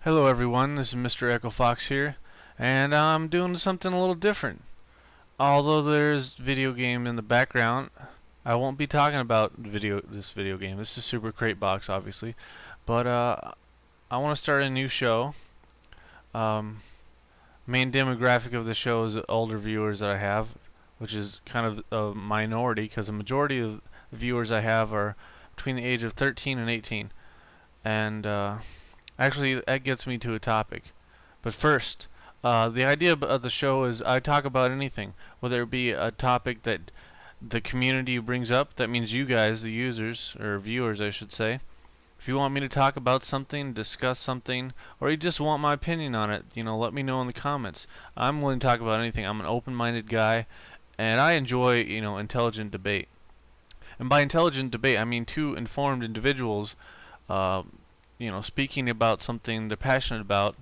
Hello everyone, this is MrECHOfox here, and I'm doing something a little different. Although there's video game in the background, I won't be talking about this video game. This is Super Crate Box, obviously, but I want to start a new show. Main demographic of the show is older viewers that I have, which is kind of a minority because the majority of the viewers I have are between the age of 13 and 18, and actually, that gets me to a topic. But first, the idea of the show is I talk about anything, whether it be a topic that the community brings up. That means you guys, the users, or viewers, I should say. If you want me to talk about something, discuss something, or you just want my opinion on it, let me know in the comments. I'm willing to talk about anything. I'm an open-minded guy, and I enjoy, intelligent debate. And by intelligent debate, I mean two informed individuals speaking about something they're passionate about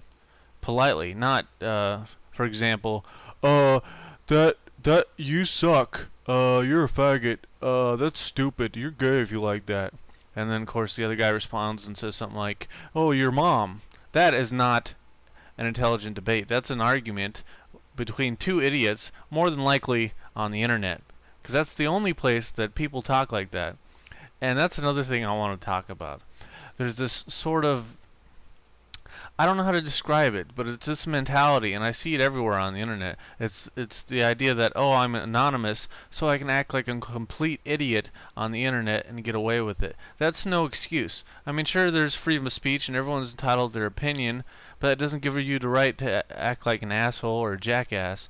politely, not, for example, that you suck, you're a faggot, that's stupid, you're gay if you like that. And then, of course, the other guy responds and says something like, oh, your mom. That is not an intelligent debate. That's an argument between two idiots, more than likely on the internet. Because that's the only place that people talk like that. And that's another thing I want to talk about. There's this sort of, I don't know how to describe it, but it's this mentality, and I see it everywhere on the internet. It's the idea that, oh, I'm anonymous, so I can act like a complete idiot on the internet and get away with it. That's no excuse. I mean, sure, there's freedom of speech, and everyone's entitled to their opinion, but that doesn't give you the right to act like an asshole or a jackass.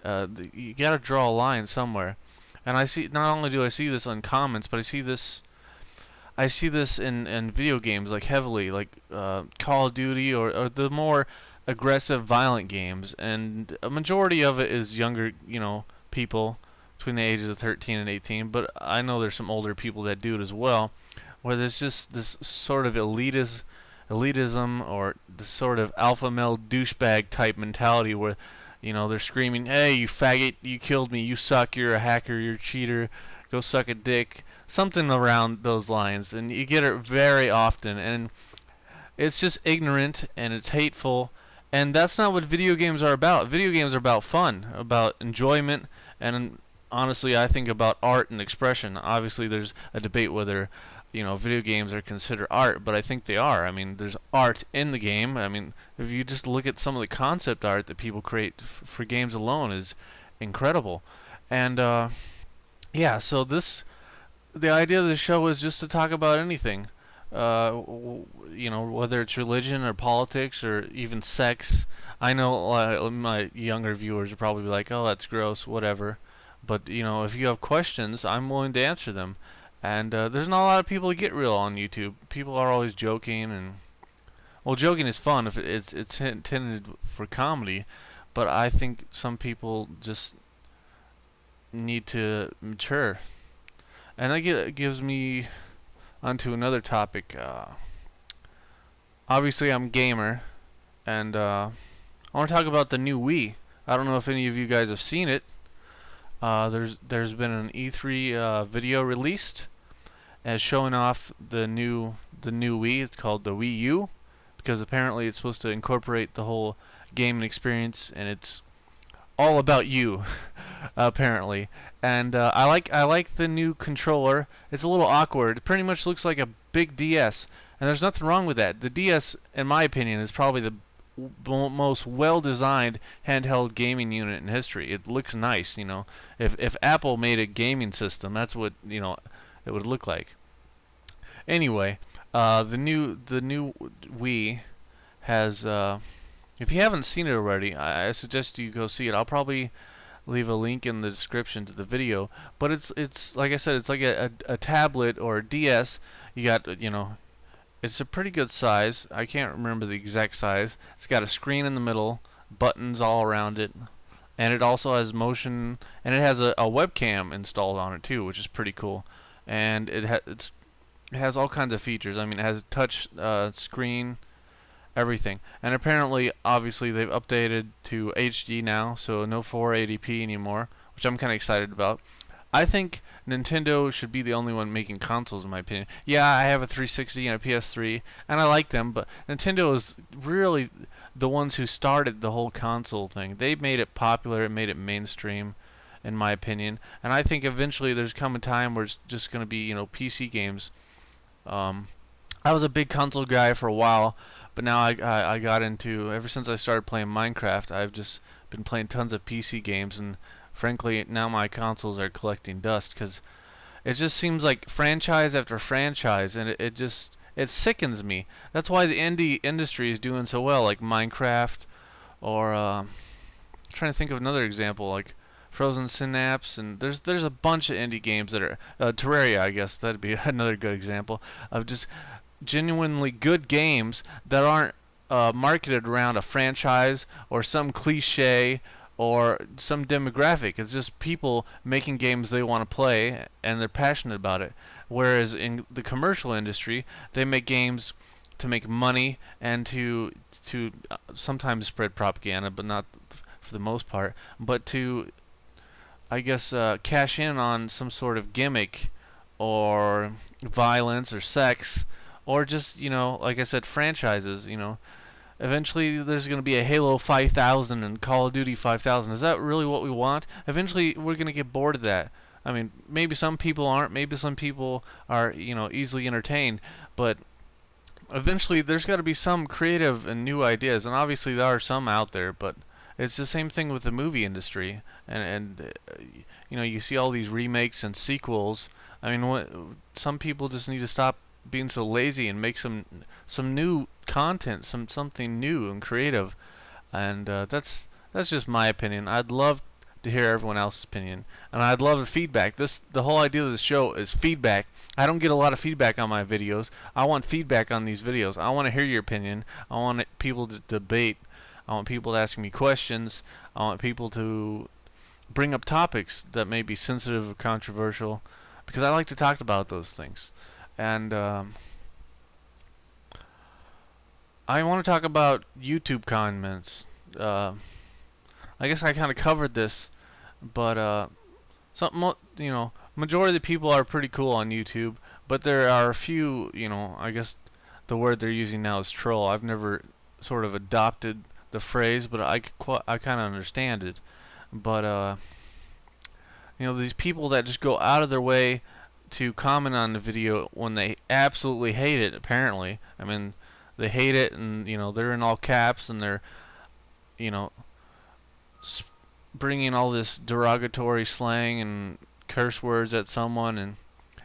You gotta draw a line somewhere. And not only do I see this on comments, but I see this in video games, like heavily, like Call of Duty or the more aggressive, violent games. And a majority of it is younger, people between the ages of 13 and 18. But I know there's some older people that do it as well, where there's just this sort of elitism or this sort of alpha male douchebag type mentality where they're screaming, hey, you faggot, you killed me, you suck, you're a hacker, you're a cheater, go suck a dick, something around those lines. And you get it very often, and it's just ignorant and it's hateful, and that's not what video games are about. Video games are about fun, about enjoyment, and honestly I think about art and expression. Obviously there's a debate whether video games are considered art, but I think they are. I mean, there's art in the game. I mean, if you just look at some of the concept art that people create for games alone is incredible. And yeah, so the idea of the show is just to talk about anything, whether it's religion or politics or even sex. I know my younger viewers will probably be like, oh, that's gross, whatever. But if you have questions, I'm willing to answer them. And there's not a lot of people that get real on YouTube. People are always joking, and well, joking is fun if it's intended for comedy. But I think some people just need to mature. And that gives me onto another topic. Obviously, I'm a gamer, and I want to talk about the new Wii. I don't know if any of you guys have seen it. There's been an E3 video released as showing off the new Wii. It's called the Wii U because apparently it's supposed to incorporate the whole gaming experience, and it's all about you apparently. And I like the new controller. It's a little awkward. It pretty much looks like a big DS, and there's nothing wrong with that. The DS, in my opinion, is probably the most well-designed handheld gaming unit in history. It looks nice, If Apple made a gaming system, that's what it would look like. Anyway, the new Wii has. If you haven't seen it already, I suggest you go see it. I'll probably leave a link in the description to the video. But it's like I said, it's like a tablet or a DS. You got It's a pretty good size. I can't remember the exact size. It's got a screen in the middle, buttons all around it, and it also has motion, and it has a webcam installed on it too, which is pretty cool. And it has all kinds of features. I mean, it has a touch screen, everything. And apparently, obviously, they've updated to HD now, so no 480p anymore, which I'm kind of excited about. I think Nintendo should be the only one making consoles, in my opinion. Yeah, I have a 360 and a PS3, and I like them, but Nintendo is really the ones who started the whole console thing. They made it popular, it made it mainstream, in my opinion. And I think eventually there's come a time where it's just going to be, PC games. I was a big console guy for a while, but now I got into, ever since I started playing Minecraft, I've just been playing tons of PC games, and frankly, now my consoles are collecting dust because it just seems like franchise after franchise, and it sickens me. That's why the indie industry is doing so well, like Minecraft, or I'm trying to think of another example, like Frozen Synapse, and there's a bunch of indie games that are Terraria, I guess that'd be another good example of just genuinely good games that aren't marketed around a franchise or some cliche or some demographic. It's just people making games they want to play and they're passionate about it. Whereas in the commercial industry, they make games to make money and to sometimes spread propaganda, but not for the most part, but to, I guess, cash in on some sort of gimmick or violence or sex or just, like I said, franchises, Eventually there's going to be a Halo 5000 and Call of Duty 5000. Is that really what we want? Eventually we're going to get bored of that. I mean, maybe some people aren't, maybe some people are, easily entertained, but eventually there's got to be some creative and new ideas, and obviously there are some out there, but it's the same thing with the movie industry, and you see all these remakes and sequels. I mean, some people just need to stop being so lazy and make some new content, something new and creative, and that's just my opinion. I'd love to hear everyone else's opinion, and I'd love the feedback. The whole idea of the show is feedback. I don't get a lot of feedback on my videos. I want feedback on these videos. I want to hear your opinion. I want people to debate. I want people to ask me questions. I want people to bring up topics that may be sensitive or controversial, because I like to talk about those things. And I want to talk about YouTube comments. I guess I kind of covered this, but majority of the people are pretty cool on YouTube, but there are a few, I guess the word they're using now is troll. I've never sort of adopted the phrase, but I kind of understand it. But these people that just go out of their way to comment on the video when they absolutely hate it. Apparently, I mean, they hate it, and they're in all caps, and they're bringing all this derogatory slang and curse words at someone, and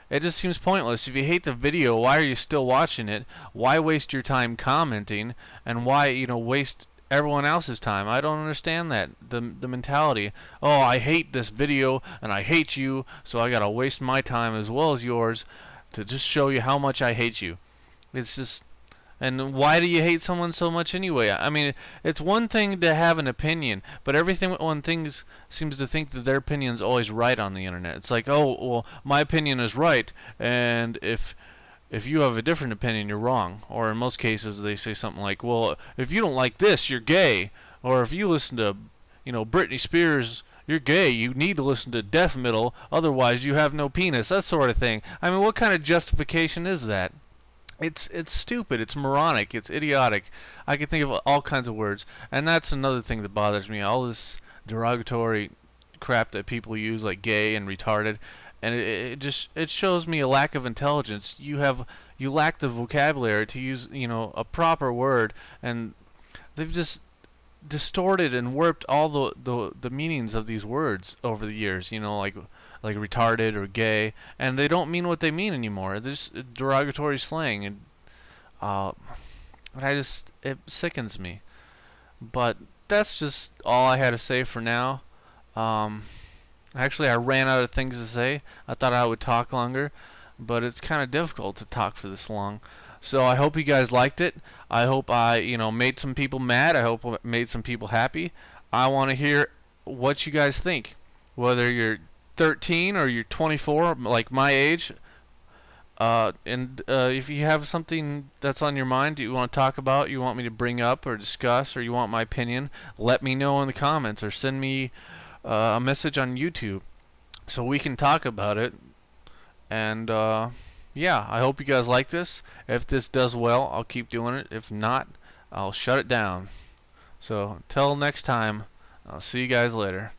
it just seems pointless. If you hate the video, why are you still watching it? Why waste your time commenting, and why waste everyone else's time? I don't understand that, the mentality. Oh, I hate this video and I hate you, so I gotta waste my time as well as yours to just show you how much I hate you. It's just, and why do you hate someone so much anyway? I mean, it's one thing to have an opinion, but everyone seems to think that their opinion's always right on the internet. It's like, oh, well, my opinion is right, and if you have a different opinion, you're wrong. Or in most cases, they say something like, well, if you don't like this, you're gay. Or if you listen to, Britney Spears, you're gay. You need to listen to death metal, otherwise you have no penis. That sort of thing. I mean, what kind of justification is that? It's stupid. It's moronic. It's idiotic. I can think of all kinds of words. And that's another thing that bothers me. All this derogatory crap that people use, like gay and retarded. And it shows me a lack of intelligence. You lack the vocabulary to use a proper word, and they've just distorted and warped all the meanings of these words over the years. Like retarded or gay, and they don't mean what they mean anymore. This derogatory slang, and it sickens me. But that's just all I had to say for now. Actually, I ran out of things to say. I thought I would talk longer, but it's kind of difficult to talk for this long. So I hope you guys liked it. I hope I, made some people mad. I hope I made some people happy. I want to hear what you guys think. Whether you're 13 or you're 24, like my age. And if you have something that's on your mind that you want to talk about, you want me to bring up or discuss, or you want my opinion, let me know in the comments, or send me a message on YouTube so we can talk about it. And yeah, I hope you guys like this. If this does well, I'll keep doing it. If not, I'll shut it down. So until next time, I'll see you guys later.